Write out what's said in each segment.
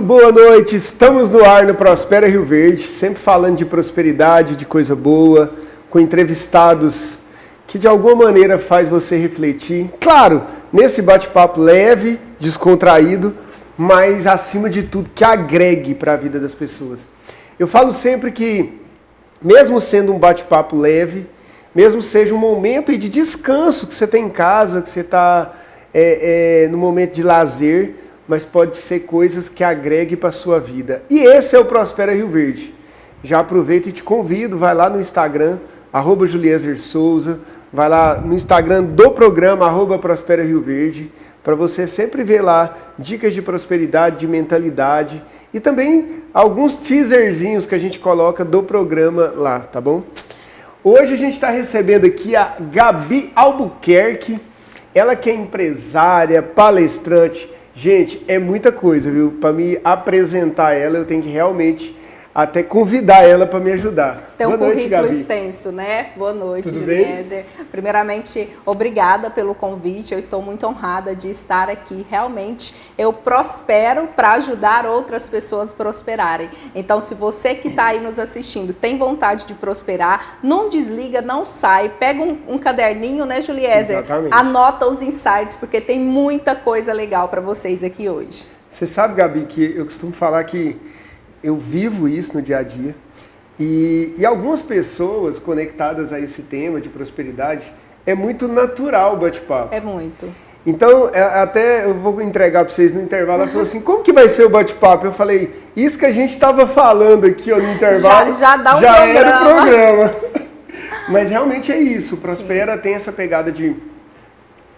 boa noite, estamos no ar no Prospera Rio Verde, sempre falando de prosperidade, de coisa boa, com entrevistados que de alguma maneira faz você refletir. Claro, nesse bate-papo leve, descontraído, mas acima de tudo que agregue para a vida das pessoas. Eu falo sempre que, mesmo sendo um bate-papo leve, mesmo seja um momento de descanso que você tem em casa, que você está no momento de lazer, mas pode ser coisas que agreguem para a sua vida. E esse é o Prospera Rio Verde. Já aproveito e te convido, vai lá no Instagram, @JulieserSouza, vai lá no Instagram do programa, @Prospera Rio Verde, para você sempre ver lá dicas de prosperidade, de mentalidade e também alguns teaserzinhos que a gente coloca do programa lá, tá bom? Hoje a gente está recebendo aqui a Gabi Albuquerque, ela que é empresária, palestrante. Gente, é muita coisa, viu? Para me apresentar ela, eu tenho que realmente até convidar ela para me ajudar. Tem um currículo extenso, né? Boa noite, Julieser. Primeiramente, obrigada pelo convite. Eu estou muito honrada de estar aqui. Realmente, eu prospero para ajudar outras pessoas a prosperarem. Então, se você que está aí nos assistindo tem vontade de prosperar, não desliga, não sai. Pega um caderninho, né, Julieser? Exatamente. Anota os insights, porque tem muita coisa legal para vocês aqui hoje. Você sabe, Gabi, que eu costumo falar que eu vivo isso no dia a dia. E algumas pessoas conectadas a esse tema de prosperidade, é muito natural o bate-papo. É muito. Então, até eu vou entregar para vocês no intervalo. Ela falou assim, como que vai ser o bate-papo? Eu falei, isso que a gente estava falando aqui ó, no intervalo, já dá um já programa. Era o programa. Mas realmente é isso, o Prospera Sim. tem essa pegada de...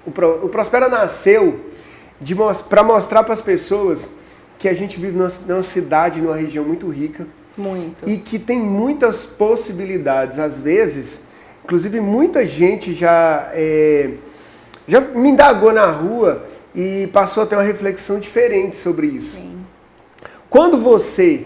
O Prospera nasceu para mostrar para as pessoas que a gente vive numa cidade, numa região muito rica. Muito. E que tem muitas possibilidades. Às vezes, inclusive muita gente já me indagou na rua e passou a ter uma reflexão diferente sobre isso. Sim. Quando você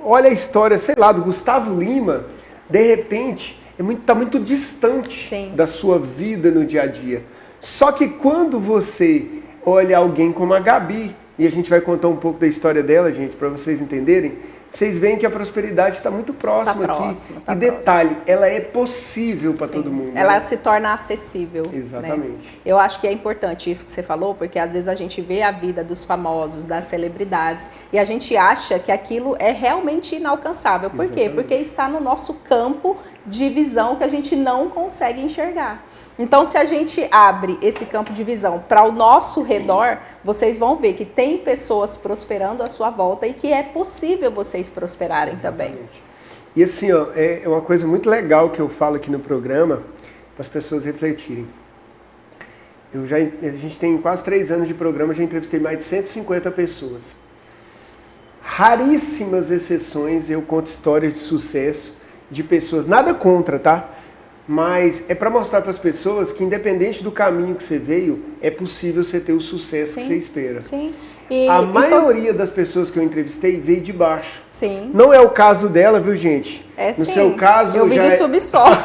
olha a história, sei lá, do Gustavo Lima, de repente, está muito distante Sim. da sua vida no dia a dia. Só que quando você olha alguém como a Gabi, e a gente vai contar um pouco da história dela, gente, para vocês entenderem, vocês veem que a prosperidade está muito próxima aqui. E detalhe, ela é possível para todo mundo. Ela se torna acessível. Exatamente. Né? Eu acho que é importante isso que você falou, porque às vezes a gente vê a vida dos famosos, das celebridades, e a gente acha que aquilo é realmente inalcançável. Por quê? Porque está no nosso campo de visão que a gente não consegue enxergar. Então, se a gente abre esse campo de visão para o nosso redor, vocês vão ver que tem pessoas prosperando à sua volta e que é possível vocês prosperarem Exatamente. também. E assim, ó, é uma coisa muito legal que eu falo aqui no programa, para as pessoas refletirem. A gente tem quase 3 anos de programa, já entrevistei mais de 150 pessoas. Raríssimas exceções eu conto histórias de sucesso de pessoas, nada contra, tá? Mas é para mostrar para as pessoas que, independente do caminho que você veio, é possível você ter o sucesso que você espera. Sim. A maioria das pessoas que eu entrevistei veio de baixo. Sim. Não é o caso dela, viu, gente? No seu caso, eu vim do subsolo.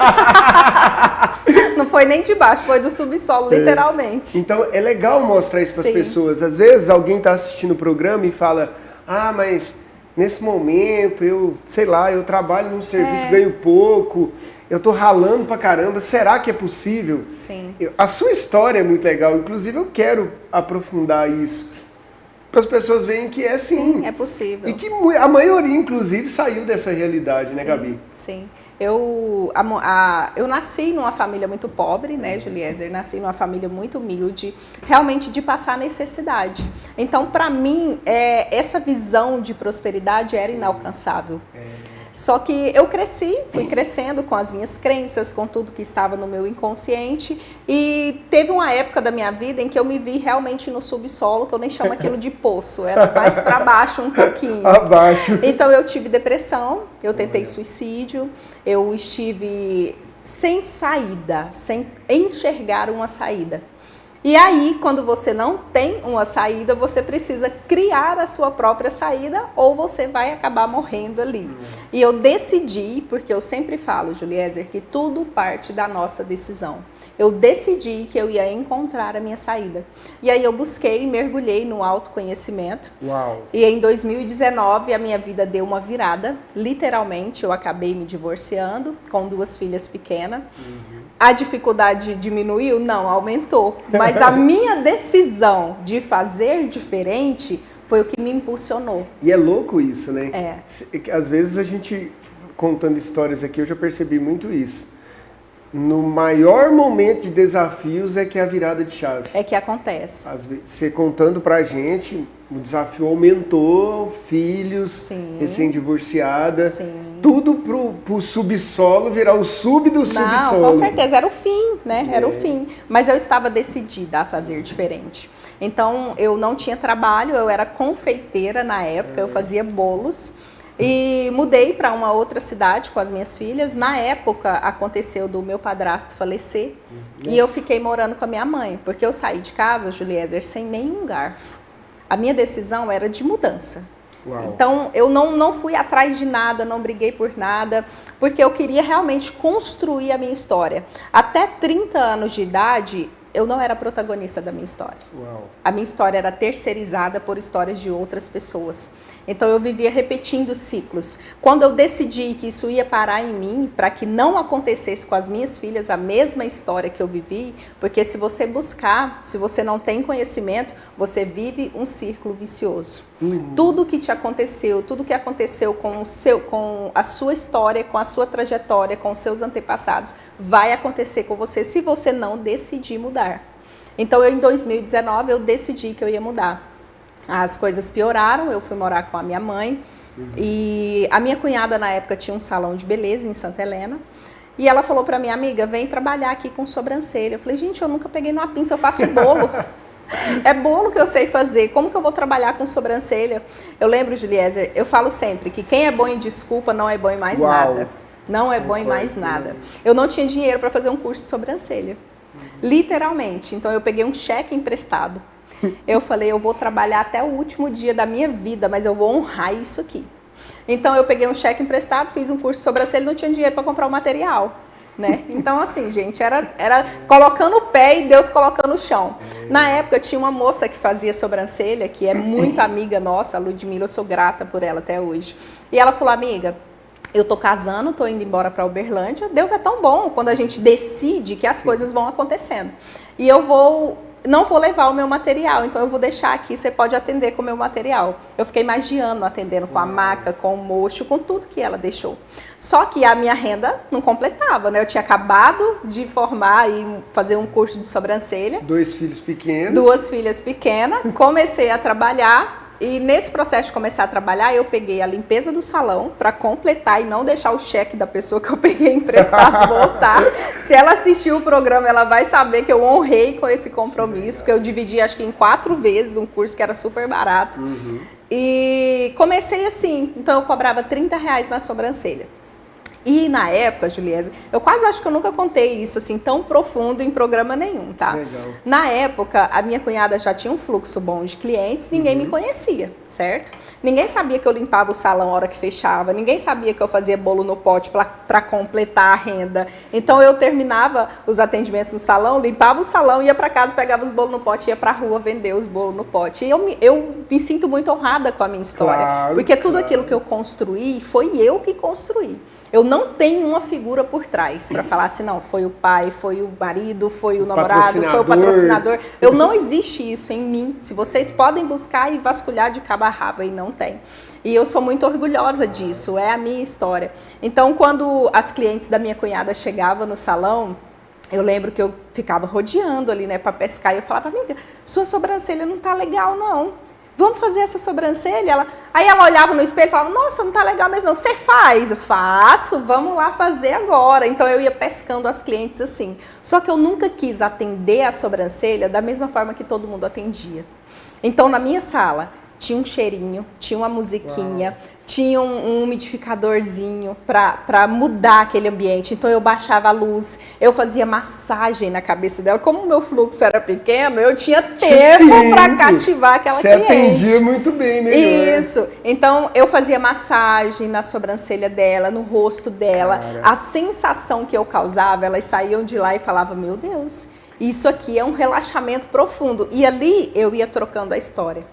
Não foi nem de baixo, foi do subsolo, literalmente. Então, é legal mostrar isso para as pessoas. Às vezes, alguém está assistindo o programa e fala, mas nesse momento, eu trabalho num serviço, ganho pouco... Eu tô ralando pra caramba, será que é possível? Sim. A sua história é muito legal, inclusive eu quero aprofundar isso. Para as pessoas verem que é sim. É possível. E que a maioria, inclusive, saiu dessa realidade, né, Gabi? Sim. Eu nasci numa família muito pobre, né, Julieser? Nasci numa família muito humilde, realmente de passar necessidade. Então, para mim, essa visão de prosperidade era inalcançável. Só que eu fui crescendo com as minhas crenças, com tudo que estava no meu inconsciente, e teve uma época da minha vida em que eu me vi realmente no subsolo, que eu nem chamo aquilo de poço, era mais para baixo um pouquinho. Abaixo. Então eu tive depressão, eu tentei suicídio, eu estive sem saída, sem enxergar uma saída. E aí, quando você não tem uma saída, você precisa criar a sua própria saída ou você vai acabar morrendo ali. E eu decidi, porque eu sempre falo, Julieser, que tudo parte da nossa decisão. eu decidi que eu ia encontrar a minha saída. E aí eu busquei, mergulhei no autoconhecimento. Uau. E em 2019 a minha vida deu uma virada. Literalmente eu acabei me divorciando com 2 filhas pequenas. A dificuldade diminuiu? Não, aumentou. Mas a minha decisão de fazer diferente foi o que me impulsionou. E é louco isso, né? É. Às vezes a gente, contando histórias aqui, eu já percebi muito isso. No maior momento de desafios é que é a virada de chave. É que acontece. Às vezes, você contando pra gente, o desafio aumentou, filhos, Sim. recém-divorciada, Sim. tudo pro subsolo virar o sub do subsolo. Não, com certeza, era o fim, né? Era o fim. Mas eu estava decidida a fazer diferente. Então, eu não tinha trabalho, eu era confeiteira na época, eu fazia bolos. E mudei para uma outra cidade com as minhas filhas. Na época, aconteceu do meu padrasto falecer. E eu fiquei morando com a minha mãe. Porque eu saí de casa, Juliezer, sem nenhum garfo. A minha decisão era de mudança. Uau. Então, eu não fui atrás de nada, não briguei por nada. Porque eu queria realmente construir a minha história. Até 30 anos de idade, eu não era protagonista da minha história. Uau. A minha história era terceirizada por histórias de outras pessoas. Então eu vivia repetindo ciclos. Quando eu decidi que isso ia parar em mim, para que não acontecesse com as minhas filhas a mesma história que eu vivi, porque se você buscar, se você não tem conhecimento, você vive um círculo vicioso. Tudo que te aconteceu, tudo que aconteceu com a sua história, com a sua trajetória, com os seus antepassados, vai acontecer com você se você não decidir mudar. Então em 2019 eu decidi que eu ia mudar. As coisas pioraram, eu fui morar com a minha mãe e a minha cunhada na época tinha um salão de beleza em Santa Helena e ela falou pra minha amiga, vem trabalhar aqui com sobrancelha. Eu falei, gente, eu nunca peguei numa pinça, eu faço bolo. É bolo que eu sei fazer, como que eu vou trabalhar com sobrancelha? Eu lembro, Juliezer, eu falo sempre que quem é bom em desculpa não é bom em mais nada. Não é bom em mais nada. Eu não tinha dinheiro para fazer um curso de sobrancelha, literalmente. Então eu peguei um cheque emprestado. Eu falei, eu vou trabalhar até o último dia da minha vida, mas eu vou honrar isso aqui. Então eu peguei um cheque emprestado, fiz um curso de sobrancelha e não tinha dinheiro para comprar o material, né? Então assim, gente, era colocando o pé e Deus colocando o chão. Na época tinha uma moça que fazia sobrancelha, que é muito amiga nossa, a Ludmila, eu sou grata por ela até hoje. E ela falou, amiga, eu tô casando, tô indo embora para Uberlândia, Deus é tão bom quando a gente decide que as coisas vão acontecendo. E eu não vou levar o meu material, então eu vou deixar aqui, você pode atender com o meu material. Eu fiquei mais de ano atendendo com a maca, com o mocho, com tudo que ela deixou. Só que a minha renda não completava, né? Eu tinha acabado de formar e fazer um curso de sobrancelha. 2 filhos pequenos. 2 filhas pequenas, comecei a trabalhar. E nesse processo de começar a trabalhar, eu peguei a limpeza do salão para completar e não deixar o cheque da pessoa que eu peguei emprestado voltar. Se ela assistiu o programa, ela vai saber que eu honrei com esse compromisso, que eu dividi acho que em 4 vezes um curso que era super barato. E comecei assim, então eu cobrava R$30 na sobrancelha. E na época, Juliezer, eu quase acho que eu nunca contei isso assim tão profundo em programa nenhum, tá? Legal. Na época, a minha cunhada já tinha um fluxo bom de clientes, ninguém me conhecia, certo? Ninguém sabia que eu limpava o salão a hora que fechava, ninguém sabia que eu fazia bolo no pote para completar a renda. Então eu terminava os atendimentos no salão, limpava o salão, ia para casa, pegava os bolos no pote, ia para a rua vender os bolos no pote. E eu me sinto muito honrada com a minha história, Claro, porque tudo claro. aquilo que eu construí, foi eu que construí. Eu não tenho uma figura por trás para falar assim, não, foi o pai, foi o marido, foi o namorado, foi o patrocinador. Não existe isso em mim. Se vocês podem buscar e vasculhar de cabo a rabo, aí não tem. E eu sou muito orgulhosa disso, é a minha história. Então, quando as clientes da minha cunhada chegavam no salão, eu lembro que eu ficava rodeando ali, né, para pescar, e eu falava, amiga, sua sobrancelha não tá legal, não. Vamos fazer essa sobrancelha? Aí ela olhava no espelho e falava, nossa, não tá legal mesmo não. Você faz? Eu faço, vamos lá fazer agora. Então eu ia pescando as clientes assim. Só que eu nunca quis atender a sobrancelha da mesma forma que todo mundo atendia. Então na minha sala tinha um cheirinho, tinha uma musiquinha, tinha um umidificadorzinho para mudar aquele ambiente. Então eu baixava a luz, eu fazia massagem na cabeça dela. Como o meu fluxo era pequeno, eu tinha tempo para cativar aquela cliente. Você atendia muito bem, melhor. Isso. Então eu fazia massagem na sobrancelha dela, no rosto dela. Cara. A sensação que eu causava, elas saíam de lá e falavam, meu Deus, isso aqui é um relaxamento profundo. E ali eu ia trocando a história.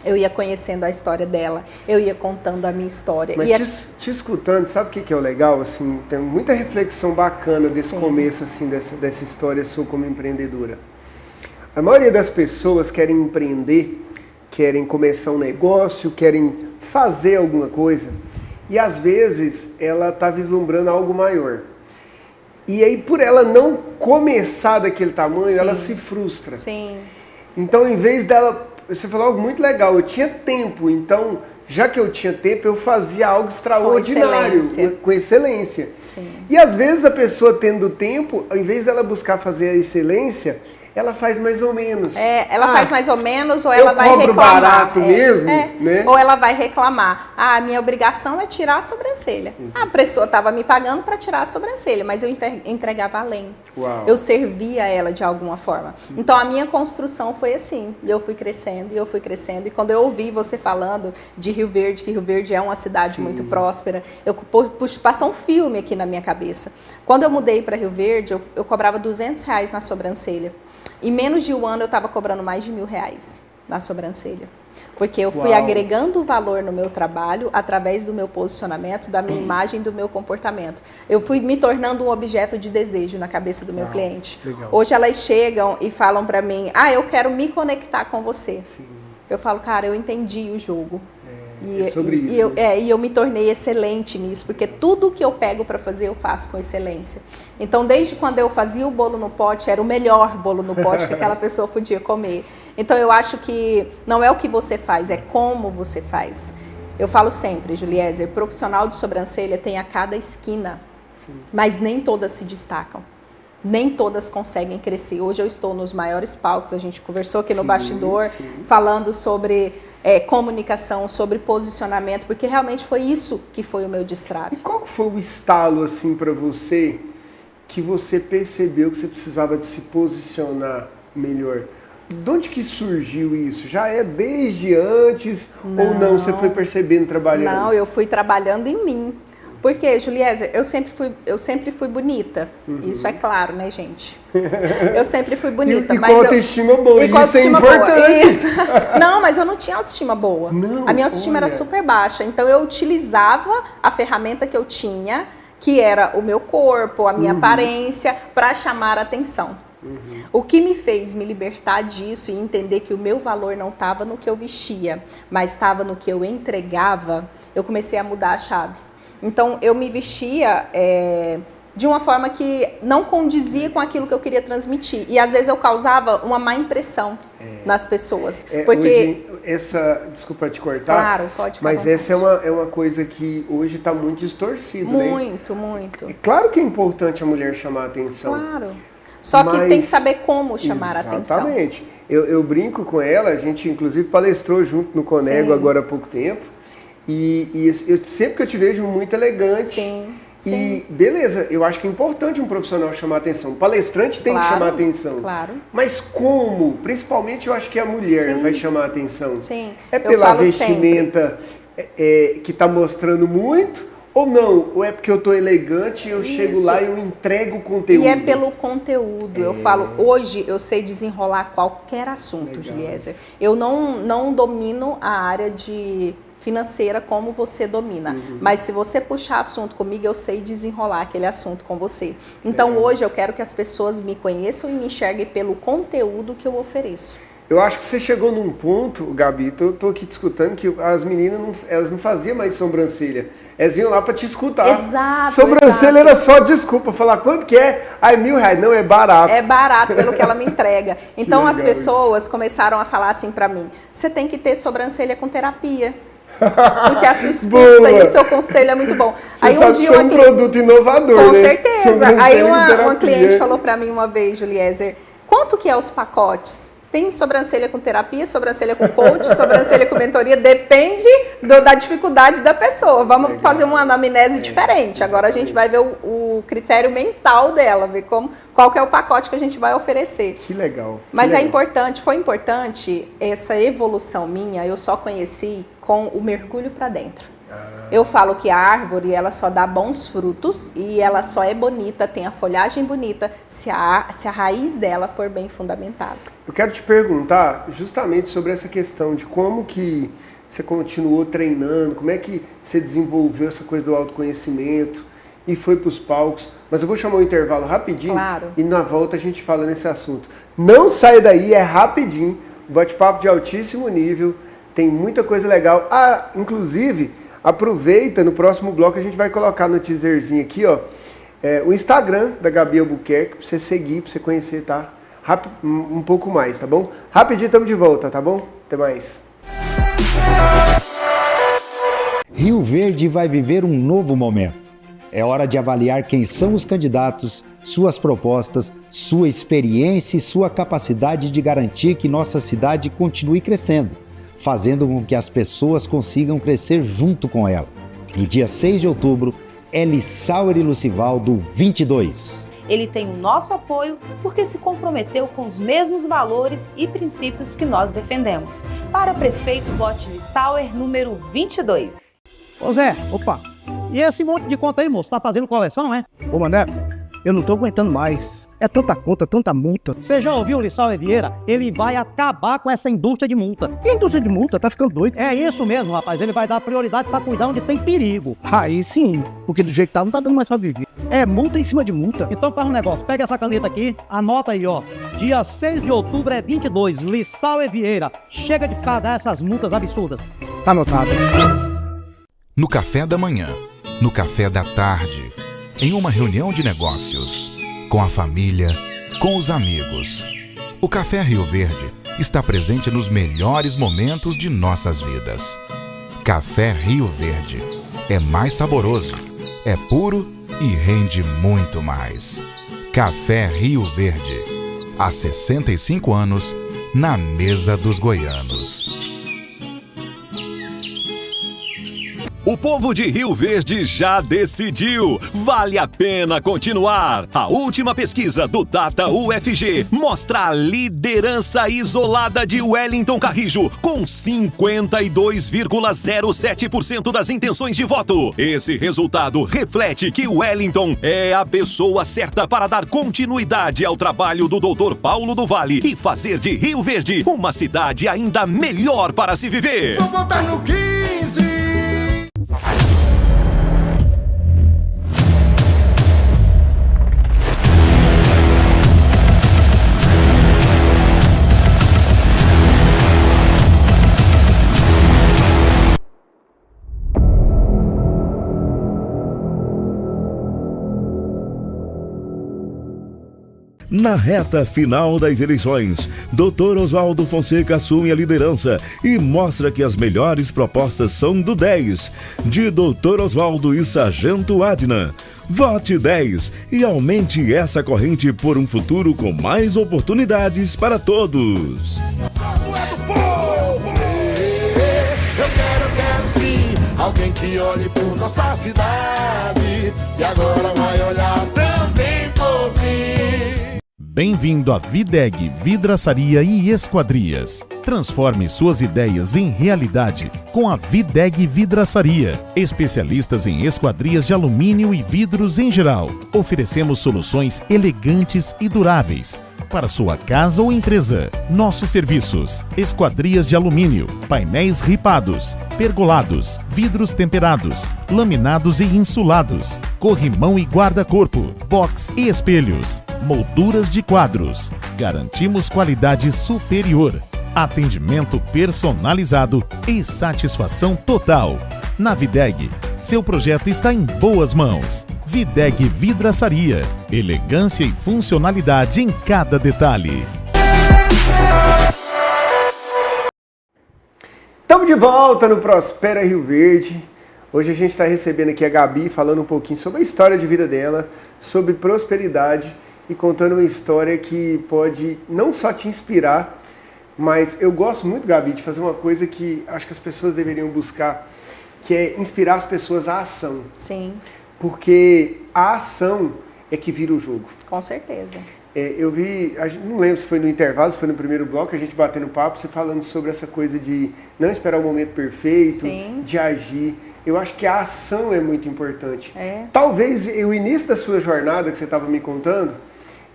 Eu ia conhecendo a história dela, eu ia contando a minha história. Mas te escutando, sabe o que é o legal? Assim, tem muita reflexão bacana desse começo, assim, dessa história sua como empreendedora. A maioria das pessoas querem empreender, querem começar um negócio, querem fazer alguma coisa, e às vezes ela está vislumbrando algo maior. E aí, por ela não começar daquele tamanho, ela se frustra. Sim. Então, em vez dela... Você falou algo muito legal, eu tinha tempo, então, já que eu tinha tempo, eu fazia algo extraordinário, com excelência. Sim. E às vezes a pessoa tendo tempo, ao invés dela buscar fazer a excelência, ela faz mais ou menos. Ela faz mais ou menos, ou ela vai reclamar. Eu cobro barato mesmo, né? Ou ela vai reclamar. A minha obrigação é tirar a sobrancelha. A pessoa estava me pagando para tirar a sobrancelha, mas eu entregava além. Uau. Eu servia ela de alguma forma. Então a minha construção foi assim. Eu fui crescendo, e eu fui crescendo. E quando eu ouvi você falando de Rio Verde, que Rio Verde é uma cidade muito próspera, passou um filme aqui na minha cabeça. Quando eu mudei para Rio Verde, eu cobrava R$200 na sobrancelha. Em menos de um ano eu estava cobrando mais de R$1.000 na sobrancelha. Porque eu fui agregando valor no meu trabalho através do meu posicionamento, da minha imagem, do meu comportamento. Eu fui me tornando um objeto de desejo na cabeça do meu cliente. Legal. Hoje elas chegam e falam para mim, eu quero me conectar com você. Sim. Eu falo, cara, eu entendi o jogo. E eu me tornei excelente nisso, porque tudo que eu pego para fazer, eu faço com excelência. Então, desde quando eu fazia o bolo no pote, era o melhor bolo no pote que aquela pessoa podia comer. Então, eu acho que não é o que você faz, é como você faz. Eu falo sempre, Juliezer, profissional de sobrancelha tem a cada esquina, mas nem todas se destacam. Nem todas conseguem crescer. Hoje eu estou nos maiores palcos, a gente conversou aqui no bastidor, falando sobre comunicação, sobre posicionamento, porque realmente foi isso que foi o meu destrave. E qual foi o estalo, assim, para você, que você percebeu que você precisava de se posicionar melhor? De onde que surgiu isso? Já é desde antes ou não? Você foi percebendo, trabalhando? Não, eu fui trabalhando em mim. Porque, Juliezer, eu sempre fui bonita. Isso é claro, né, gente? Eu sempre fui bonita. Com autoestima boa. Isso é importante. Isso. Não, mas eu não tinha autoestima boa. Não, a minha autoestima era super baixa. Então, eu utilizava a ferramenta que eu tinha, que era o meu corpo, a minha aparência, para chamar a atenção. O que me fez me libertar disso e entender que o meu valor não estava no que eu vestia, mas estava no que eu entregava, eu comecei a mudar a chave. Então, eu me vestia de uma forma que não condizia com aquilo que eu queria transmitir. E, às vezes, eu causava uma má impressão nas pessoas. Porque... Desculpa te cortar. Claro, pode ficar. Mas essa é uma coisa que hoje está muito distorcida, né? Muito, muito. É claro que é importante a mulher chamar a atenção. Claro. Só que tem que saber como chamar a atenção. Exatamente. Eu brinco com ela, a gente, inclusive, palestrou junto no Conego agora há pouco tempo. E sempre que eu te vejo muito elegante. Sim. E beleza, eu acho que é importante um profissional chamar atenção. O palestrante tem que chamar atenção. Claro. Mas como? Principalmente eu acho que a mulher vai chamar atenção. Sim. É pela vestimenta que está mostrando muito? Ou não? Ou é porque eu estou elegante e eu chego lá e eu entrego o conteúdo? E é pelo conteúdo. Eu falo, hoje eu sei desenrolar qualquer assunto, Juliezer. Eu não domino a área de financeira como você domina. Mas se você puxar assunto comigo, eu sei desenrolar aquele assunto com você. Então hoje eu quero que as pessoas me conheçam e me enxerguem pelo conteúdo que eu ofereço. Eu acho que você chegou num ponto, Gabi, tô aqui te escutando, que as meninas elas não faziam mais sobrancelha. Elas iam lá para te escutar. Exato. Sobrancelha era só desculpa, falar quanto que é? R$1.000. Não, é barato. É barato pelo que ela me entrega. Então as pessoas começaram a falar assim para mim, você tem que ter sobrancelha com terapia. Porque a sua escuta e o seu conselho é muito bom. Você aí um dia um produto inovador, com né? certeza. Aí uma cliente falou para mim uma vez, Juliezer, quanto que é os pacotes Tem sobrancelha com terapia, sobrancelha com coach, sobrancelha com mentoria, depende da dificuldade da pessoa. Vamos fazer uma anamnese diferente. Agora a gente vai ver o critério mental dela, ver qual que é o pacote que a gente vai oferecer. Que legal. Mas foi importante essa evolução minha, eu só conheci com o mergulho para dentro. Eu falo que a árvore, ela só dá bons frutos e ela só é bonita, tem a folhagem bonita, se a raiz dela for bem fundamentada. Eu quero te perguntar justamente sobre essa questão de como que você continuou treinando, como é que você desenvolveu essa coisa do autoconhecimento e foi para os palcos. Mas eu vou chamar um intervalo rapidinho, claro, e na volta a gente fala nesse assunto. Não saia daí, é rapidinho, bate-papo de altíssimo nível, tem muita coisa legal. Inclusive, aproveita, no próximo bloco a gente vai colocar no teaserzinho aqui, ó, o Instagram da Gabi Albuquerque, para você seguir, para você conhecer, tá? Um pouco mais, tá bom? Rapidinho, estamos de volta, tá bom? Até mais. Rio Verde vai viver um novo momento. É hora de avaliar quem são os candidatos, suas propostas, sua experiência e sua capacidade de garantir que nossa cidade continue crescendo, fazendo com que as pessoas consigam crescer junto com ela. No dia 6 de outubro, é Lissauer e Lucivaldo 22. Ele tem o nosso apoio porque se comprometeu com os mesmos valores e princípios que nós defendemos. Para prefeito, vote Lissauer número 22. Ô Zé, opa, e esse monte de conta aí, moço? Tá fazendo coleção, é? Ô Mané, eu não tô aguentando mais. É tanta conta, tanta multa. Você já ouviu o Lissauer Vieira? Ele vai acabar com essa indústria de multa. Que indústria de multa? Tá ficando doido. É isso mesmo, rapaz. Ele vai dar prioridade pra cuidar onde tem perigo. Aí sim, porque do jeito que tá, não tá dando mais pra viver. É multa em cima de multa. Então faz um negócio, pega essa caneta aqui, anota aí, ó. Dia 6 de outubro é 22, Lissauer Vieira. Chega de ficar dar essas multas absurdas. Tá anotado. No café da manhã, no café da tarde, em uma reunião de negócios, com a família, com os amigos. O Café Rio Verde está presente nos melhores momentos de nossas vidas. Café Rio Verde é mais saboroso, é puro e rende muito mais. Café Rio Verde, há 65 anos, na mesa dos goianos. O povo de Rio Verde já decidiu. Vale a pena continuar. A última pesquisa do Data UFG mostra a liderança isolada de Wellington Carrijo, com 52,07% das intenções de voto. Esse resultado reflete que Wellington é a pessoa certa para dar continuidade ao trabalho do Dr. Paulo do Vale e fazer de Rio Verde uma cidade ainda melhor para se viver. Vou votar no 15. Na reta final das eleições, Dr. Oswaldo Fonseca assume a liderança e mostra que as melhores propostas são do 10, de Dr. Oswaldo e Sargento Adnan. Vote 10 e aumente essa corrente por um futuro com mais oportunidades para todos. Eu quero sim, alguém que olhe por nossa cidade e agora vai olhar também por mim. Bem-vindo à Videg Vidraçaria e Esquadrias. Transforme suas ideias em realidade com a Videg Vidraçaria. Especialistas em esquadrias de alumínio e vidros em geral. Oferecemos soluções elegantes e duráveis para sua casa ou empresa. Nossos serviços: esquadrias de alumínio, painéis ripados, pergolados, vidros temperados, laminados e insulados, corrimão e guarda-corpo, box e espelhos, molduras de quadros. Garantimos qualidade superior, atendimento personalizado e satisfação total. Na Videg, seu projeto está em boas mãos. Videg Vidraçaria, elegância e funcionalidade em cada detalhe. Estamos de volta no Prospera Rio Verde. Hoje a gente está recebendo aqui a Gabi, falando um pouquinho sobre a história de vida dela, sobre prosperidade e contando uma história que pode não só te inspirar, Mas eu gosto muito, Gabi, de fazer uma coisa que acho que as pessoas deveriam buscar, que é inspirar as pessoas à ação. Sim. Porque a ação é que vira o jogo. Com certeza. Eu vi, não lembro se foi no intervalo, se foi no primeiro bloco, a gente batendo papo, você falando sobre essa coisa de não esperar o momento perfeito, Sim. de agir. Eu acho que a ação é muito importante. É. Talvez o início da sua jornada, que você estava me contando,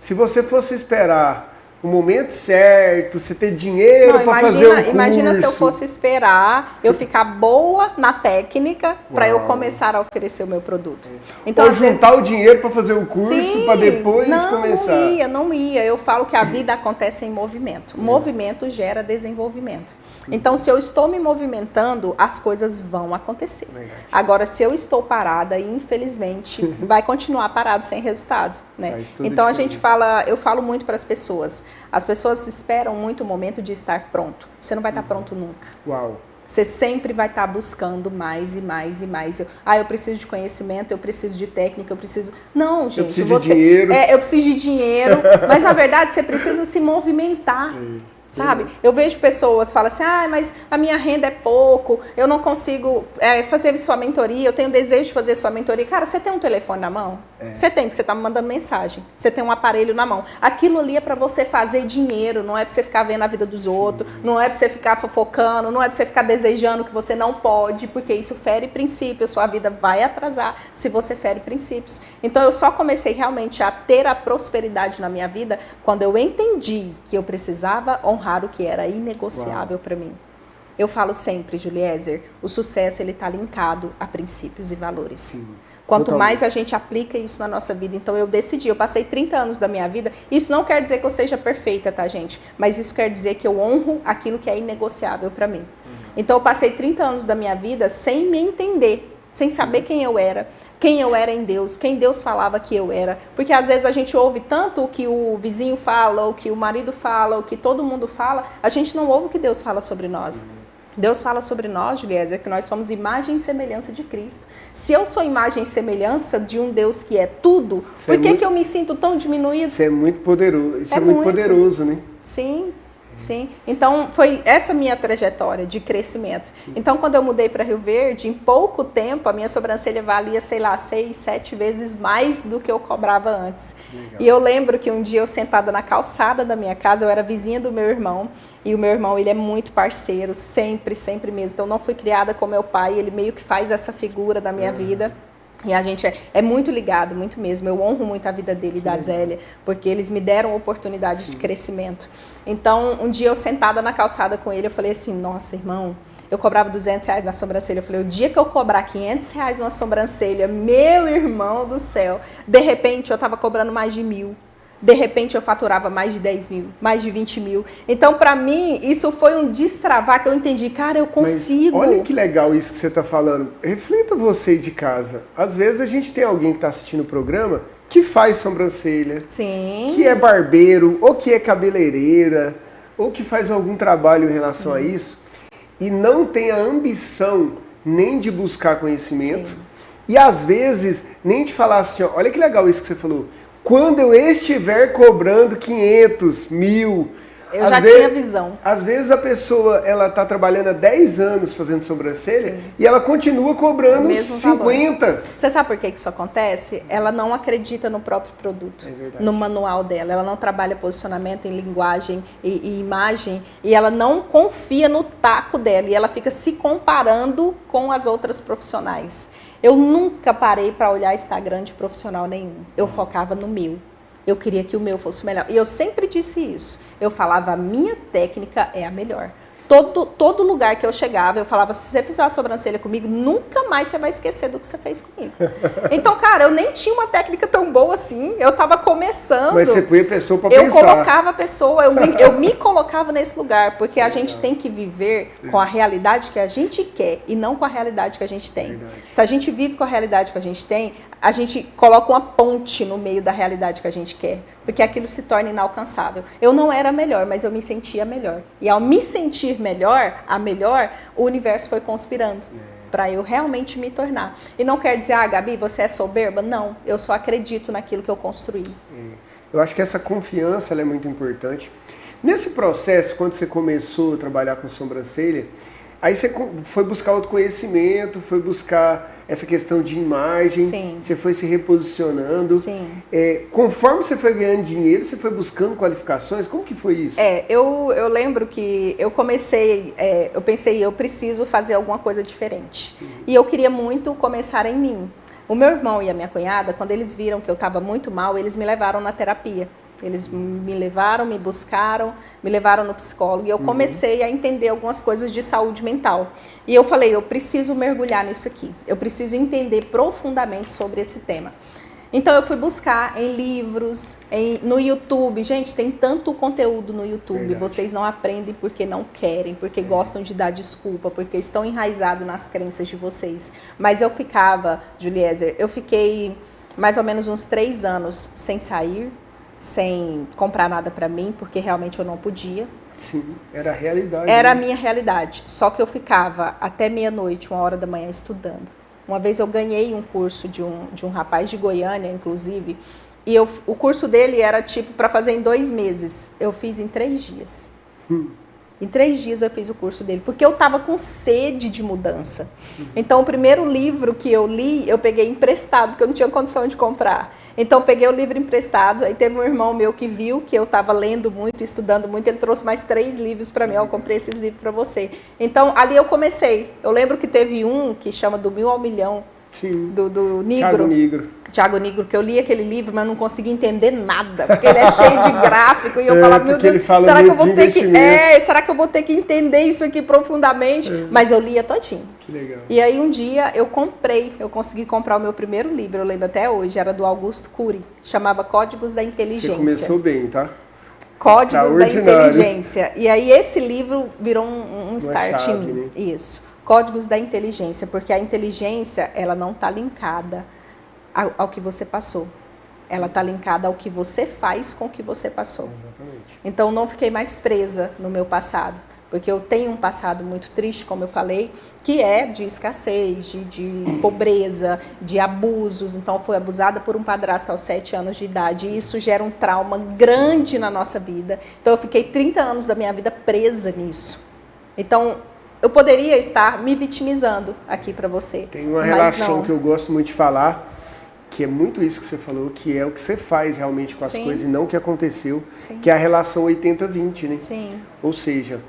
se você fosse esperar o momento certo, você ter dinheiro para fazer o curso. Imagina se eu fosse esperar eu ficar boa na técnica para eu começar a oferecer o meu produto. Então, ou juntar o dinheiro para fazer o curso para depois começar. Não ia. Eu falo que a vida acontece em movimento. Movimento gera desenvolvimento. Então, se eu estou me movimentando, as coisas vão acontecer. Verdade. Agora, se eu estou parada, infelizmente, vai continuar parado sem resultado, né? Então, eu falo muito para as pessoas. As pessoas esperam muito o momento de estar pronto. Você não vai estar pronto nunca. Uau. Você sempre vai estar buscando mais e mais e mais. Eu preciso de conhecimento, eu preciso de técnica, eu preciso... Não, gente. Eu preciso de dinheiro. Eu preciso de dinheiro, mas na verdade você precisa se movimentar. Sabe? Eu vejo pessoas falam assim, mas a minha renda é pouco, eu não consigo fazer sua mentoria, eu tenho desejo de fazer sua mentoria. Cara, você tem um telefone na mão? Você tem, porque você está me mandando mensagem. Você tem um aparelho na mão. Aquilo ali é para você fazer dinheiro, não é para você ficar vendo a vida dos outros, não é para você ficar fofocando, não é para você ficar desejando que você não pode, porque isso fere princípios, sua vida vai atrasar se você fere princípios. Então eu só comecei realmente a ter a prosperidade na minha vida quando eu entendi que eu precisava honrar o que era inegociável para mim. Eu falo sempre, Juliezer, o sucesso ele está linkado a princípios e valores. Sim. Quanto mais a gente aplica isso na nossa vida, então eu decidi, eu passei 30 anos da minha vida, isso não quer dizer que eu seja perfeita, tá, gente? Mas isso quer dizer que eu honro aquilo que é inegociável para mim. Então eu passei 30 anos da minha vida sem me entender, sem saber quem eu era em Deus, quem Deus falava que eu era. Porque às vezes a gente ouve tanto o que o vizinho fala, o que o marido fala, o que todo mundo fala, a gente não ouve o que Deus fala sobre nós. Deus fala sobre nós, Juliezer, que nós somos imagem e semelhança de Cristo. Se eu sou imagem e semelhança de um Deus que é tudo, por que eu me sinto tão diminuído? Isso é muito poderoso, isso é muito poderoso, né? Sim. Sim, então foi essa minha trajetória de crescimento. Então quando eu mudei para Rio Verde, em pouco tempo a minha sobrancelha valia, 6, 7 vezes mais do que eu cobrava antes. Legal. E eu lembro que um dia eu sentada na calçada da minha casa, eu era vizinha do meu irmão, e o meu irmão ele é muito parceiro, sempre mesmo. Então eu não fui criada com meu pai, ele meio que faz essa figura da minha vida. E a gente é muito ligado, muito mesmo. Eu honro muito a vida dele e da Zélia, porque eles me deram oportunidade de crescimento. Então, um dia eu sentada na calçada com ele, eu falei assim, nossa, irmão, eu cobrava R$200 na sobrancelha. Eu falei, o dia que eu cobrar R$500 numa sobrancelha, meu irmão do céu, de repente eu estava cobrando mais de 1.000. De repente eu faturava mais de 10 mil, mais de 20 mil. Então, para mim, isso foi um destravar que eu entendi. Cara, eu consigo. Mas olha que legal isso que você está falando. Reflita você de casa. Às vezes a gente tem alguém que está assistindo o programa que faz sobrancelha. Sim. Que é barbeiro, ou que é cabeleireira, ou que faz algum trabalho em relação a isso. E não tem a ambição nem de buscar conhecimento. Sim. E às vezes nem de falar assim, ó, olha que legal isso que você falou. Quando eu estiver cobrando 500, 1.000... Eu já tinha visão. Às vezes a pessoa ela está trabalhando há 10 anos fazendo sobrancelha. Sim. E ela continua cobrando 50. Valor. Você sabe por que isso acontece? Ela não acredita no próprio produto, no manual dela. Ela não trabalha posicionamento em linguagem e imagem. E ela não confia no taco dela. E ela fica se comparando com as outras profissionais. Eu nunca parei para olhar Instagram de profissional nenhum. Eu focava no meu. Eu queria que o meu fosse melhor. E eu sempre disse isso. Eu falava, a minha técnica é a melhor. Todo lugar que eu chegava, eu falava, se você fizer uma sobrancelha comigo, nunca mais você vai esquecer do que você fez comigo. Então, cara, eu nem tinha uma técnica tão boa assim. Eu tava começando. Mas você põe a pessoa para pensar. Eu colocava a pessoa, eu me colocava nesse lugar, porque a gente tem que viver com a realidade que a gente quer e não com a realidade que a gente tem. Verdade. Se a gente vive com a realidade que a gente tem, a gente coloca uma ponte no meio da realidade que a gente quer, porque aquilo se torna inalcançável. Eu não era melhor, mas eu me sentia melhor. E ao me sentir melhor, o universo foi conspirando para eu realmente me tornar. E não quer dizer, Gabi, você é soberba? Não, eu só acredito naquilo que eu construí. Eu acho que essa confiança ela é muito importante. Nesse processo, quando você começou a trabalhar com sobrancelha, aí você foi buscar outro conhecimento, foi buscar essa questão de imagem, Sim. você foi se reposicionando. Sim. Conforme você foi ganhando dinheiro, você foi buscando qualificações? Como que foi isso? Eu lembro que eu comecei, eu pensei, eu preciso fazer alguma coisa diferente. E eu queria muito começar em mim. O meu irmão e a minha cunhada, quando eles viram que eu estava muito mal, eles me levaram na terapia. Eles me levaram, me buscaram, me levaram no psicólogo e eu comecei a entender algumas coisas de saúde mental. E eu falei, eu preciso mergulhar nisso aqui. Eu preciso entender profundamente sobre esse tema. Então eu fui buscar em livros, no YouTube. Gente, tem tanto conteúdo no YouTube. Verdade. Vocês não aprendem porque não querem, porque gostam de dar desculpa, porque estão enraizados nas crenças de vocês. Mas eu ficava, Juliezer, eu fiquei mais ou menos uns 3 anos sem sair, sem comprar nada pra mim, porque realmente eu não podia. Sim, era a realidade. Era a né? minha realidade. Só que eu ficava até meia-noite, 1h da manhã estudando. Uma vez eu ganhei um curso de um rapaz de Goiânia, inclusive, e o curso dele era tipo para fazer em 2 meses. Eu fiz em 3 dias. Em 3 dias eu fiz o curso dele, porque eu estava com sede de mudança. Então, o primeiro livro que eu li, eu peguei emprestado, porque eu não tinha condição de comprar. Então, eu peguei o livro emprestado, aí teve um irmão meu que viu que eu estava lendo muito, estudando muito, ele trouxe mais 3 livros para mim, eu comprei esses livros para você. Então, ali eu comecei. Eu lembro que teve um que chama Do 1000 ao Milhão, Sim. do Thiago Nigro. Tiago Nigro, que eu li aquele livro, mas não consegui entender nada, porque ele é cheio de gráfico, e eu falava, meu Deus, será que eu vou ter que, será que eu vou ter que entender isso aqui profundamente? Mas eu lia todinho. Que legal. E aí um dia eu consegui comprar o meu primeiro livro, eu lembro até hoje, era do Augusto Cury, chamava Códigos da Inteligência. Você começou bem, tá? Códigos da Inteligência. E aí esse livro virou um start chave, em mim. né? Isso. Códigos da Inteligência, porque a inteligência, ela não está linkada ao que você passou. Ela está linkada ao que você faz com o que você passou. Exatamente. Então, não fiquei mais presa no meu passado, porque eu tenho um passado muito triste, como eu falei, que é de escassez, de pobreza, de abusos. Então, fui abusada por um padrasto aos 7 anos de idade, e isso gera um trauma grande na nossa vida. Então, eu fiquei 30 anos da minha vida presa nisso. Então, eu poderia estar me vitimizando aqui para você. Tem uma mas relação não. que eu gosto muito de falar, que é muito isso que você falou, que é o que você faz realmente com as Sim. coisas e não o que aconteceu, Sim. que é a relação 80-20, né? Sim, Ou seja,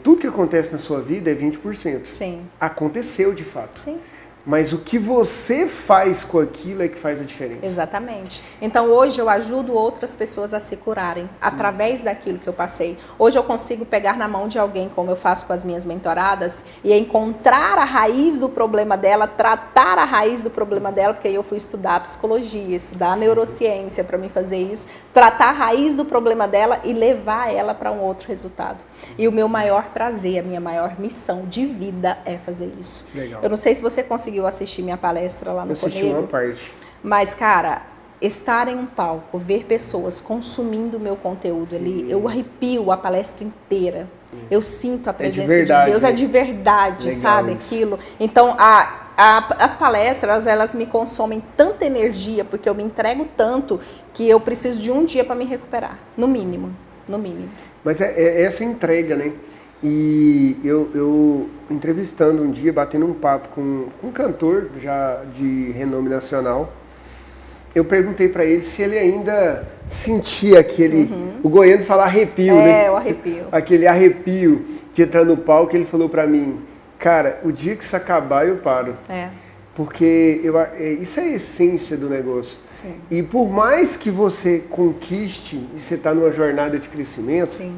tudo que acontece na sua vida é 20%. sim, Aconteceu de fato. sim. Mas o que você faz com aquilo é que faz a diferença. Exatamente. Então, hoje eu ajudo outras pessoas a se curarem através daquilo que eu passei. Hoje eu consigo pegar na mão de alguém, como eu faço com as minhas mentoradas, e encontrar a raiz do problema dela, tratar a raiz do problema dela, porque eu fui estudar psicologia, estudar neurociência para me fazer isso, tratar a raiz do problema dela e levar ela para um outro resultado. E o meu maior prazer, a minha maior missão de vida é fazer isso. Legal. Eu não sei se você conseguiu assistir minha palestra lá no Eu assisti Conego. uma parte. Mas, cara, estar em um palco, ver pessoas consumindo o meu conteúdo ali, eu arrepio a palestra inteira. Eu sinto a presença de verdade, Deus, né? é de verdade, Legal sabe? isso. Aquilo. Então, as palestras, elas me consomem tanta energia, porque eu me entrego tanto, que eu preciso de um dia para me recuperar. No mínimo. No mínimo. Mas é essa entrega, né? E eu entrevistando um dia, batendo um papo com um cantor já de renome nacional, eu perguntei para ele se ele ainda sentia aquele... O goiano fala arrepio, né? O arrepio. Aquele arrepio de entrar no palco. Ele falou para mim, cara, o dia que isso acabar eu paro. Porque isso é a essência do negócio. Sim. E por mais que você conquiste, e você está numa jornada de crescimento, Sim.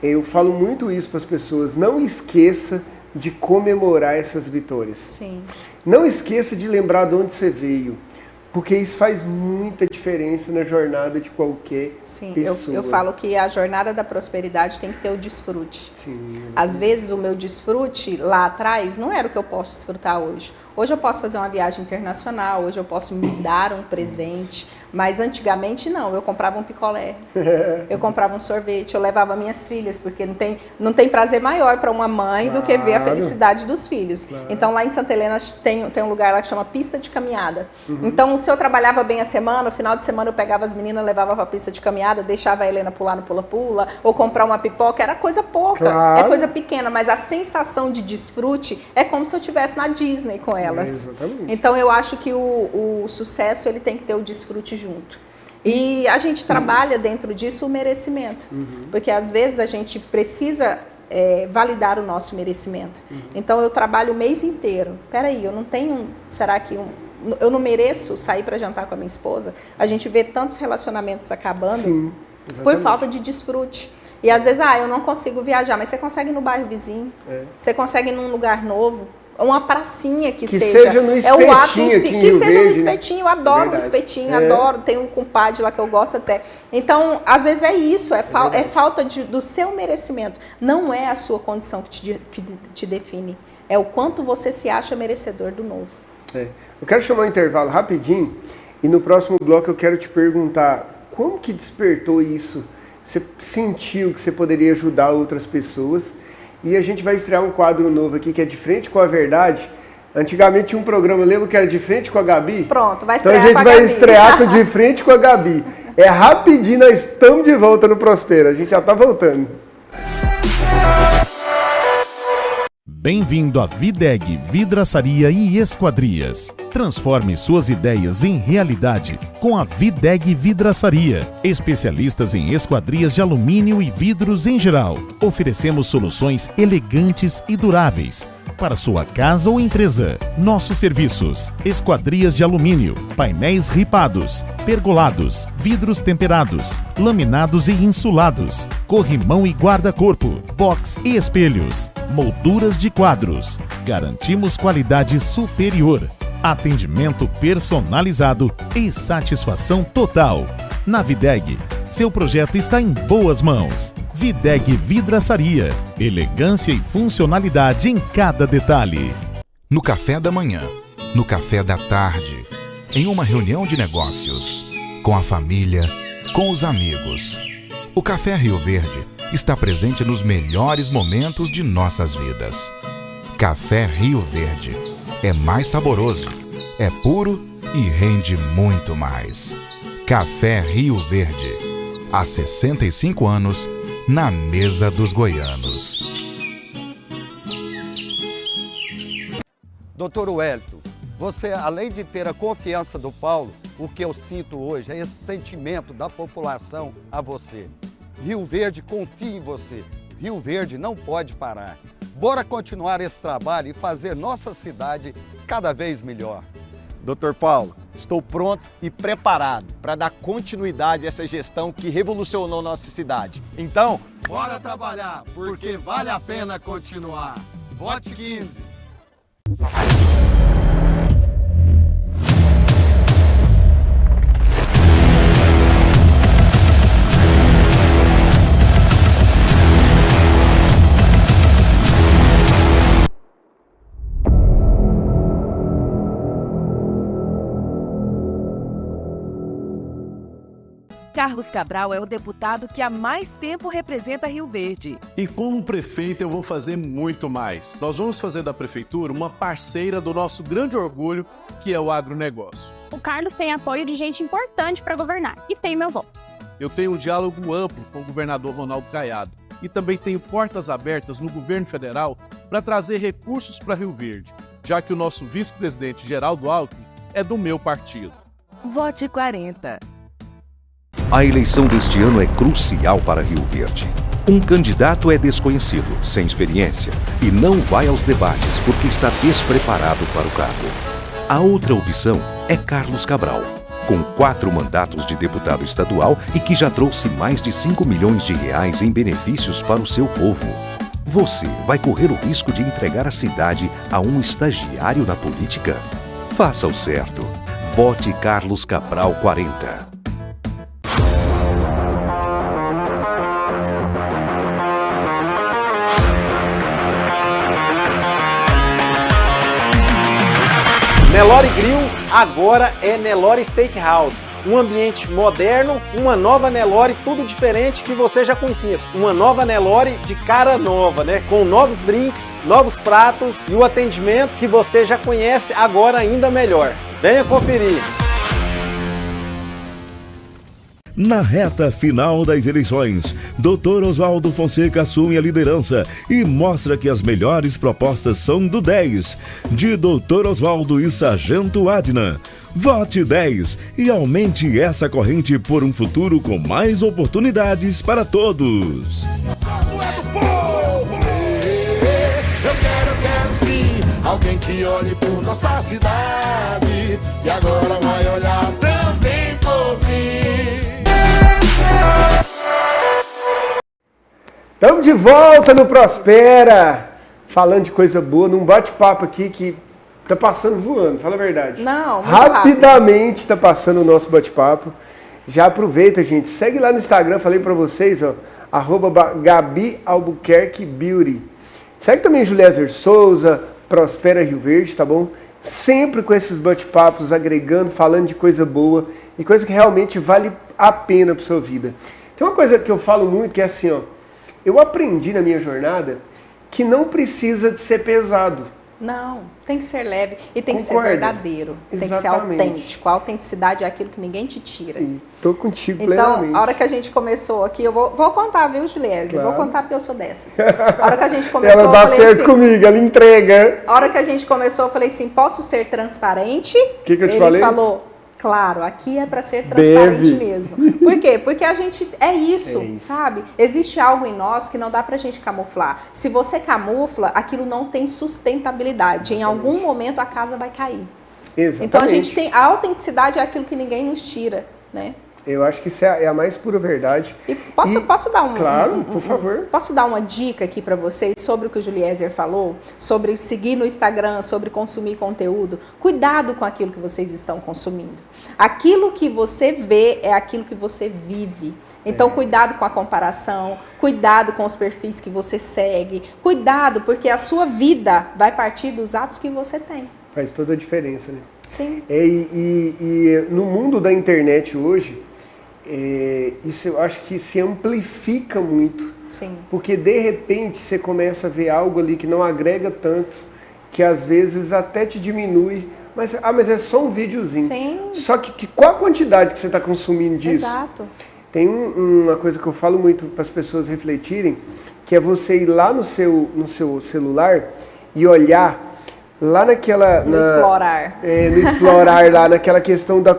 Eu falo muito isso para as pessoas, não esqueça de comemorar essas vitórias. Sim. Não esqueça de lembrar de onde você veio, porque isso faz muita diferença na jornada de qualquer pessoa. Eu falo que a jornada da prosperidade tem que ter o desfrute. Sim. Às vezes o meu desfrute lá atrás não era o que eu posso desfrutar hoje. Hoje eu posso fazer uma viagem internacional, hoje eu posso me dar um presente, mas antigamente não, eu comprava um picolé, eu comprava um sorvete, eu levava minhas filhas, porque não tem prazer maior para uma mãe do que ver a felicidade dos filhos. Então lá em Santa Helena tem um lugar lá que chama pista de caminhada. Então se eu trabalhava bem a semana, no final de semana eu pegava as meninas, levava para a pista de caminhada, deixava a Helena pular no pula-pula, ou comprar uma pipoca, era coisa pouca, é coisa pequena, mas a sensação de desfrute é como se eu estivesse na Disney com elas. Então eu acho que o sucesso ele tem que ter o desfrute junto. E a gente trabalha dentro disso o merecimento, porque às vezes a gente precisa validar o nosso merecimento. Então eu trabalho o mês inteiro. Peraí, eu não tenho, será que eu não mereço sair para jantar com a minha esposa? A gente vê tantos relacionamentos acabando por falta de desfrute. E às vezes, eu não consigo viajar, mas você consegue ir no bairro vizinho, você consegue ir num lugar novo, uma pracinha que seja no é o ato em si, que seja no Verde, espetinho, eu adoro o espetinho, adoro, tem um compadre lá que eu gosto até. Então, às vezes é isso, é falta do seu merecimento, não é a sua condição que te define, é o quanto você se acha merecedor do novo. Eu quero chamar um intervalo rapidinho e no próximo bloco eu quero te perguntar como que despertou isso, você sentiu que você poderia ajudar outras pessoas. E a gente vai estrear um quadro novo aqui, que é De Frente com a Verdade. Antigamente tinha um programa, lembra que era De Frente com a Gabi? Pronto, vai estrear com a Gabi. Então a gente vai estrear com De Frente com a Gabi. É rapidinho, nós estamos de volta no Prospera. A gente já está voltando. Bem-vindo à Videg Vidraçaria e Esquadrias. Transforme suas ideias em realidade com a Videg Vidraçaria. Especialistas em esquadrias de alumínio e vidros em geral. Oferecemos soluções elegantes e duráveis para sua casa ou empresa. Nossos serviços: esquadrias de alumínio, painéis ripados, pergolados, vidros temperados, laminados e insulados, corrimão e guarda-corpo, box e espelhos, molduras de quadros. Garantimos qualidade superior, atendimento personalizado e satisfação total. Na Videg, seu projeto está em boas mãos. Videg Vidraçaria, elegância e funcionalidade em cada detalhe. No café da manhã, no café da tarde, em uma reunião de negócios, com a família, com os amigos. O Café Rio Verde está presente nos melhores momentos de nossas vidas. Café Rio Verde é mais saboroso, é puro e rende muito mais. Café Rio Verde, há 65 anos, na mesa dos goianos. Doutor Wellington, você, além de ter a confiança do Paulo, o que eu sinto hoje é esse sentimento da população a você. Rio Verde confia em você. Rio Verde não pode parar. Bora continuar esse trabalho e fazer nossa cidade cada vez melhor. Dr. Paulo, estou pronto e preparado para dar continuidade a essa gestão que revolucionou nossa cidade. Então, bora trabalhar, porque vale a pena continuar. Vote 15. Carlos Cabral é o deputado que há mais tempo representa Rio Verde. E como prefeito eu vou fazer muito mais. Nós vamos fazer da prefeitura uma parceira do nosso grande orgulho, que é o agronegócio. O Carlos tem apoio de gente importante para governar e tem meu voto. Eu tenho um diálogo amplo com o governador Ronaldo Caiado e também tenho portas abertas no governo federal para trazer recursos para Rio Verde, já que o nosso vice-presidente Geraldo Alckmin é do meu partido. Vote 40. A eleição deste ano é crucial para Rio Verde. Um candidato é desconhecido, sem experiência, e não vai aos debates porque está despreparado para o cargo. A outra opção é Carlos Cabral, com 4 mandatos de deputado estadual e que já trouxe mais de 5 milhões de reais em benefícios para o seu povo. Você vai correr o risco de entregar a cidade a um estagiário na política? Faça o certo. Vote Carlos Cabral 40. Nelore Grill agora é Nelore Steakhouse. Um ambiente moderno, uma nova Nelore, tudo diferente que você já conhecia. Uma nova Nelore de cara nova, né? Com novos drinks, novos pratos e o atendimento que você já conhece agora ainda melhor. Venha conferir. Na reta final das eleições, Dr. Oswaldo Fonseca assume a liderança e mostra que as melhores propostas são do 10, de Dr. Oswaldo e Sargento Adnan. Vote 10 e aumente essa corrente por um futuro com mais oportunidades para todos. Eu quero sim, alguém que olhe por nossa cidade e agora vai olhar também por mim. Estamos de volta no Prospera, falando de coisa boa, num bate-papo aqui que tá passando voando, fala a verdade. Não, muito rapidamente tá passando o nosso bate-papo. Já aproveita, gente, segue lá no Instagram, falei pra vocês, ó, @Gabi Albuquerque Beauty. Segue também Juliezer Souza, Prospera Rio Verde, tá bom? Sempre com esses bate-papos, agregando, falando de coisa boa e coisa que realmente vale a pena pra sua vida. Tem uma coisa que eu falo muito que é assim, ó, eu aprendi na minha jornada que não precisa de ser pesado. Não, tem que ser leve e tem que ser Concorda? verdadeiro. Tem que ser autêntico. A autenticidade é aquilo que ninguém te tira. Tô contigo então, plenamente. a hora que a gente começou aqui, eu vou contar, viu, Juliese? Claro. Vou contar porque eu sou dessas. A hora que a gente começou, ela dá eu falei certo assim, comigo, ela entrega. A hora que a gente começou, eu falei assim, posso ser transparente? Que eu te Ele falei? falou, claro, aqui é para ser transparente mesmo. Por quê? Porque a gente é isso, sabe? Existe algo em nós que não dá pra gente camuflar. Se você camufla, aquilo não tem sustentabilidade. Em algum momento a casa vai cair. Exatamente. Então a gente tem a autenticidade é aquilo que ninguém nos tira, né? Eu acho que isso é a mais pura verdade. E posso dar Claro, por favor. Posso dar uma dica aqui para vocês sobre o que o Juliezer falou, sobre seguir no Instagram, sobre consumir conteúdo. Cuidado com aquilo que vocês estão consumindo. Aquilo que você vê é aquilo que você vive. Então, cuidado com a comparação, cuidado com os perfis que você segue, cuidado porque a sua vida vai partir dos atos que você tem. Faz toda a diferença, né? Sim. E no mundo da internet hoje, isso eu acho que se amplifica muito. Sim. Porque de repente você começa a ver algo ali que não agrega tanto, que às vezes até te diminui. Mas é só um videozinho. Sim. Só que qual a quantidade que você está consumindo disso? Exato. Tem uma coisa que eu falo muito para as pessoas refletirem, que é você ir lá no seu celular e olhar lá naquela... Explorar. No explorar lá, naquela questão da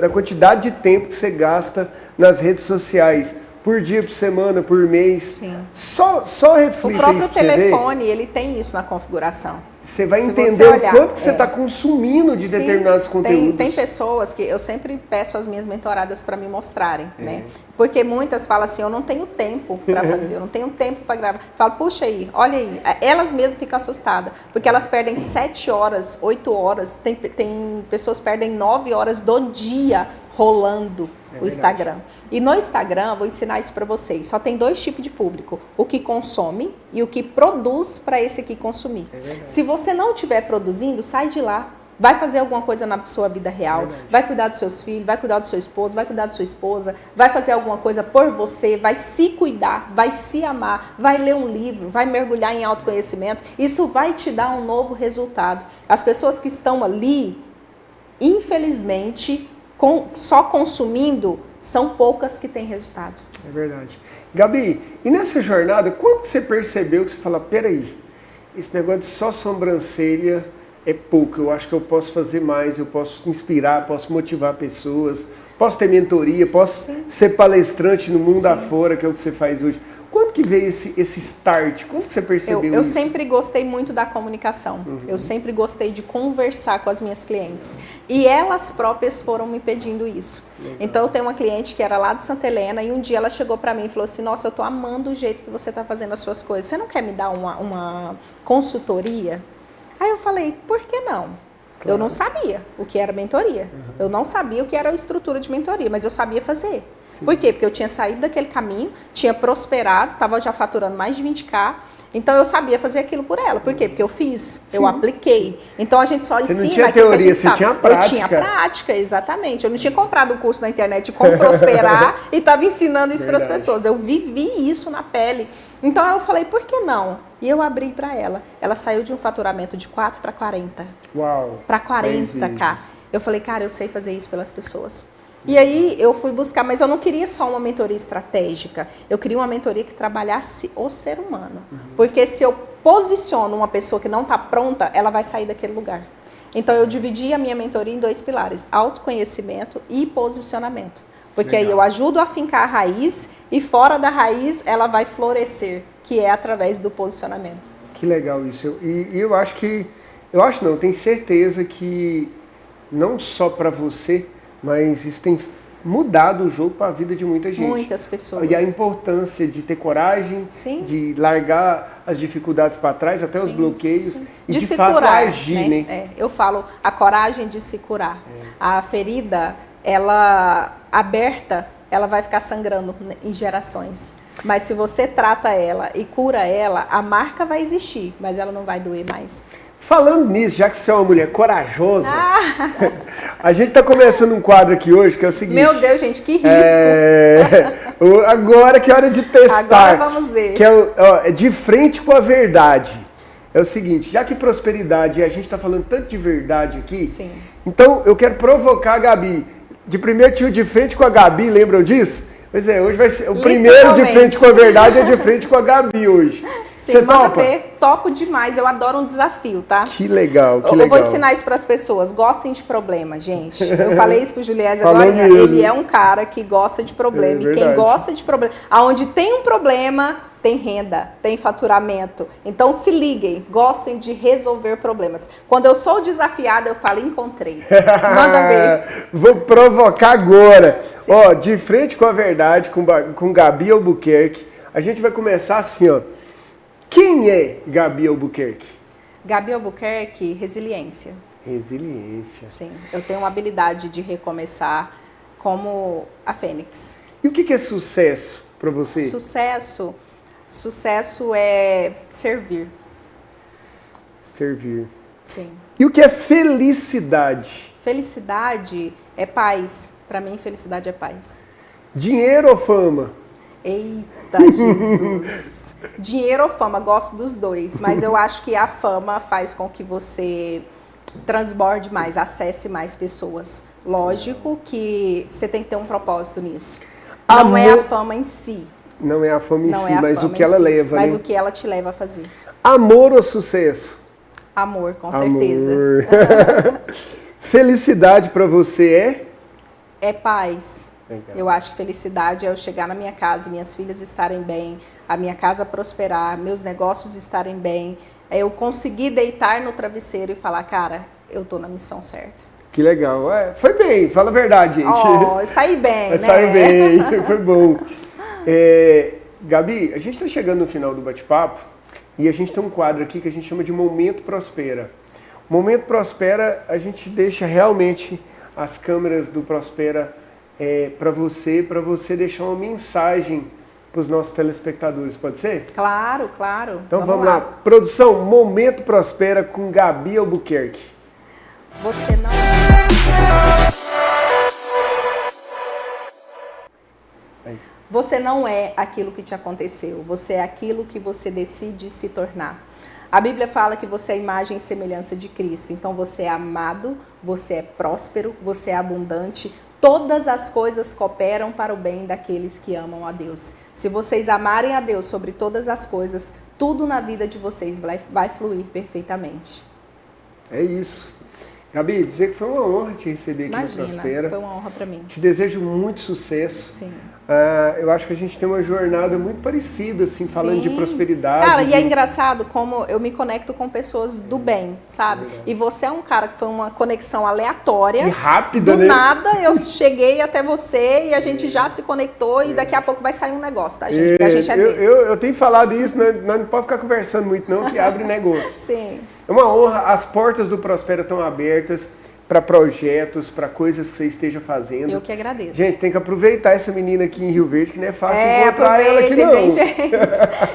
quantidade de tempo que você gasta nas redes sociais. Por dia, por semana, por mês. Sim. Só reflita. O próprio isso pra telefone, ele tem isso na configuração. Você vai Se entender você olhar, o quanto que você está consumindo de determinados conteúdos. Tem pessoas que eu sempre peço às minhas mentoradas para me mostrarem, né? Porque muitas falam assim, eu não tenho tempo para fazer, eu não tenho tempo para gravar. Falo, puxa aí, olha aí. Elas mesmas ficam assustadas, porque elas perdem 7 horas, 8 horas, tem pessoas que perdem 9 horas do dia rolando o Instagram. E no Instagram, vou ensinar isso para vocês, só tem 2 tipos de público, o que consome e o que produz para esse que consumir. Se você não estiver produzindo, sai de lá. Vai fazer alguma coisa na sua vida real, vai cuidar dos seus filhos, vai cuidar do seu esposo, vai cuidar da sua esposa, vai fazer alguma coisa por você, vai se cuidar, vai se amar, vai ler um livro, vai mergulhar em autoconhecimento. Isso vai te dar um novo resultado. As pessoas que estão ali, infelizmente, só consumindo, são poucas que têm resultado. É verdade. Gabi, e nessa jornada, quando você percebeu que você fala, peraí, esse negócio de só sobrancelha é pouco, eu acho que eu posso fazer mais, eu posso inspirar, posso motivar pessoas, posso ter mentoria, posso ser palestrante no mundo afora, que é o que você faz hoje. Quando que veio esse start? Quando que você percebeu isso? Eu sempre gostei muito da comunicação. Eu sempre gostei de conversar com as minhas clientes. E elas próprias foram me pedindo isso. Legal. Então, eu tenho uma cliente que era lá de Santa Helena e um dia ela chegou pra mim e falou assim, nossa, eu tô amando o jeito que você tá fazendo as suas coisas. Você não quer me dar uma consultoria? Aí eu falei, por que não? Claro. Eu não sabia o que era mentoria. Eu não sabia o que era a estrutura de mentoria, mas eu sabia fazer. Por quê? Porque eu tinha saído daquele caminho, tinha prosperado, estava já faturando mais de 20K Então eu sabia fazer aquilo por ela. Por quê? Porque eu fiz, eu apliquei. Então a gente só ensina Você não tinha aquilo teoria, que a gente você sabe. tinha prática. Eu tinha prática, exatamente. Eu não tinha comprado um curso na internet de como prosperar e estava ensinando isso para as pessoas. Eu vivi isso na pele. Então eu falei, por que não? E eu abri para ela. Ela saiu de um faturamento de 4 para 40. Uau! Para 40k. Eu falei, cara, eu sei fazer isso pelas pessoas. E aí eu fui buscar, mas eu não queria só uma mentoria estratégica, eu queria uma mentoria que trabalhasse o ser humano. Porque se eu posiciono uma pessoa que não está pronta, ela vai sair daquele lugar. Então eu dividi a minha mentoria em 2 pilares, autoconhecimento e posicionamento. Porque aí eu ajudo a fincar a raiz e fora da raiz ela vai florescer, que é através do posicionamento. Que legal isso. E eu acho que, eu tenho certeza que não só para você, mas isso tem mudado o jogo para a vida de muita gente. Muitas pessoas. E a importância de ter coragem, de largar as dificuldades para trás, até os bloqueios, e de se fato curar, agir, né? Eu falo, a coragem de se curar. A ferida, ela aberta, ela vai ficar sangrando em gerações. Mas se você trata ela e cura ela, a marca vai existir, mas ela não vai doer mais. Falando nisso, já que você é uma mulher corajosa, a gente está começando um quadro aqui hoje que é o seguinte... Meu Deus, gente, que risco! Agora que é hora de testar. Agora vamos ver. Que é de frente com a verdade. É o seguinte, já que prosperidade, a gente está falando tanto de verdade aqui, então eu quero provocar a Gabi. De primeiro tio de frente com a Gabi, lembram disso? Pois é, hoje vai ser o primeiro de frente com a verdade é de frente com a Gabi hoje. Sim, Você manda topa? ver, topo demais, eu adoro um desafio, tá? Que legal, que eu legal. vou ensinar isso para as pessoas, gostem de problema, gente. Eu falei isso pro Juliés Falou agora, mesmo. ele é um cara que gosta de problema. E quem verdade. gosta de problema, aonde tem um problema, tem renda, tem faturamento. Então se liguem, gostem de resolver problemas. Quando eu sou desafiada, eu falo, encontrei. Manda ver. Vou provocar agora. Ó, de frente com a verdade, com Gabi Albuquerque, a gente vai começar assim, ó. Quem é Gabi Albuquerque? Gabi Albuquerque, resiliência. Resiliência. Sim, eu tenho uma habilidade de recomeçar como a Fênix. E o que é sucesso para você? Sucesso é servir. Servir. Sim. E o que é felicidade? Felicidade é paz. Para mim, felicidade é paz. Dinheiro ou fama? Eita, Jesus. Dinheiro ou fama, gosto dos dois, mas eu acho que a fama faz com que você transborde mais, acesse mais pessoas. Lógico que você tem que ter um propósito nisso. Não é a fama em si. Não é a fama em Não si, é a mas o fama que em ela si, leva, mas né? o que ela te leva a fazer. Amor ou sucesso? Amor, com certeza. Felicidade para você é? É paz. Legal. Eu acho que felicidade é eu chegar na minha casa, minhas filhas estarem bem, a minha casa prosperar, meus negócios estarem bem, é eu conseguir deitar no travesseiro e falar, cara, eu tô na missão certa. Que legal. Foi bem, fala a verdade, gente. Oh, eu saí bem, né? Saiu bem, foi bom. Gabi, a gente está chegando no final do bate-papo e a gente tem um quadro aqui que a gente chama de Momento Prospera. Momento Prospera, a gente deixa realmente as câmeras do Prospera para você deixar uma mensagem para os nossos telespectadores, pode ser? Claro, claro. Então vamos lá. Produção, Momento Prospera com Gabi Albuquerque. Você não... Você não é aquilo que te aconteceu, você é aquilo que você decide se tornar. A Bíblia fala que você é a imagem e semelhança de Cristo, então você é amado, você é próspero, você é abundante, todas as coisas cooperam para o bem daqueles que amam a Deus. Se vocês amarem a Deus sobre todas as coisas, tudo na vida de vocês vai fluir perfeitamente. É isso. Gabi, dizer que foi uma honra te receber aqui no Prospera. Foi uma honra para mim. Te desejo muito sucesso. Sim. Eu acho que a gente tem uma jornada muito parecida, assim, falando de prosperidade. Cara, e é engraçado como eu me conecto com pessoas do bem, sabe? E você é um cara que foi uma conexão aleatória. E rápida, do né? Do nada eu cheguei até você e a gente já se conectou e daqui a pouco vai sair um negócio, tá, gente? Porque a gente é desse. Eu tenho falado isso, nós não pode ficar conversando muito não, que abre negócio. Sim. É uma honra, as portas do Prospera estão abertas. para projetos, para coisas que você esteja fazendo. Eu que agradeço. Gente, tem que aproveitar essa menina aqui em Rio Verde, que não é fácil encontrar ela aqui não. Bem, gente.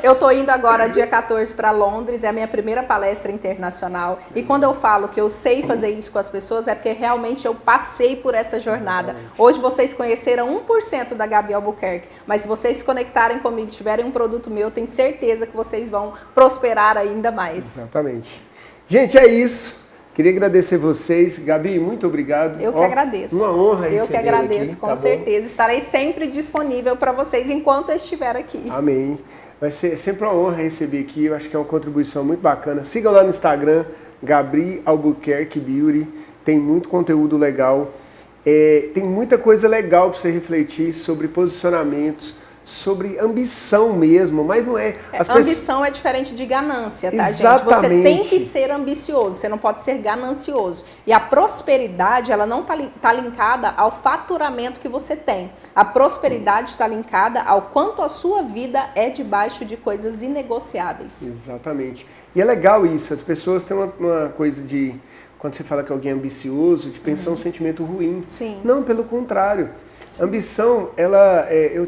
Eu tô indo agora dia 14 para Londres, é a minha primeira palestra internacional. E quando eu falo que eu sei fazer isso com as pessoas, é porque realmente eu passei por essa jornada. Exatamente. Hoje vocês conheceram 1% da Gabi Albuquerque, mas se vocês se conectarem comigo, tiverem um produto meu, eu tenho certeza que vocês vão prosperar ainda mais. Exatamente. Gente, é isso. Queria agradecer vocês. Gabi, muito obrigado. Eu que agradeço. Uma honra receber. Eu que agradeço, aqui, com certeza. Estarei sempre disponível para vocês enquanto eu estiver aqui. Amém. Vai ser sempre uma honra receber aqui. Eu acho que é uma contribuição muito bacana. Sigam lá no Instagram, Gabi Albuquerque Beauty. Tem muito conteúdo legal. Tem muita coisa legal para você refletir sobre posicionamentos, sobre ambição mesmo, mas não é... Ambição é diferente de ganância, tá, Exatamente. gente? Você tem que ser ambicioso, você não pode ser ganancioso. E a prosperidade, ela não tá linkada ao faturamento que você tem. A prosperidade está linkada ao quanto a sua vida é debaixo de coisas inegociáveis. Exatamente. E é legal isso, as pessoas têm uma coisa de... Quando você fala que alguém é ambicioso, de pensar um sentimento ruim. Sim. Não, pelo contrário. Ambição,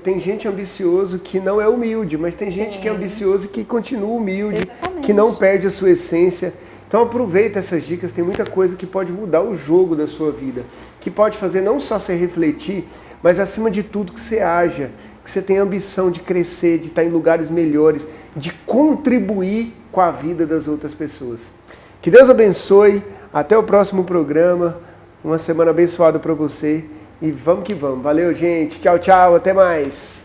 tem gente ambicioso que não é humilde, mas tem gente que é ambicioso e que continua humilde, Exatamente. Que não perde a sua essência. Então aproveita essas dicas, tem muita coisa que pode mudar o jogo da sua vida, que pode fazer não só você refletir, mas acima de tudo que você haja, que você tenha ambição de crescer, de estar em lugares melhores, de contribuir com a vida das outras pessoas. Que Deus abençoe, até o próximo programa, uma semana abençoada para você. E vamos que vamos. Valeu, gente. Tchau, tchau. Até mais.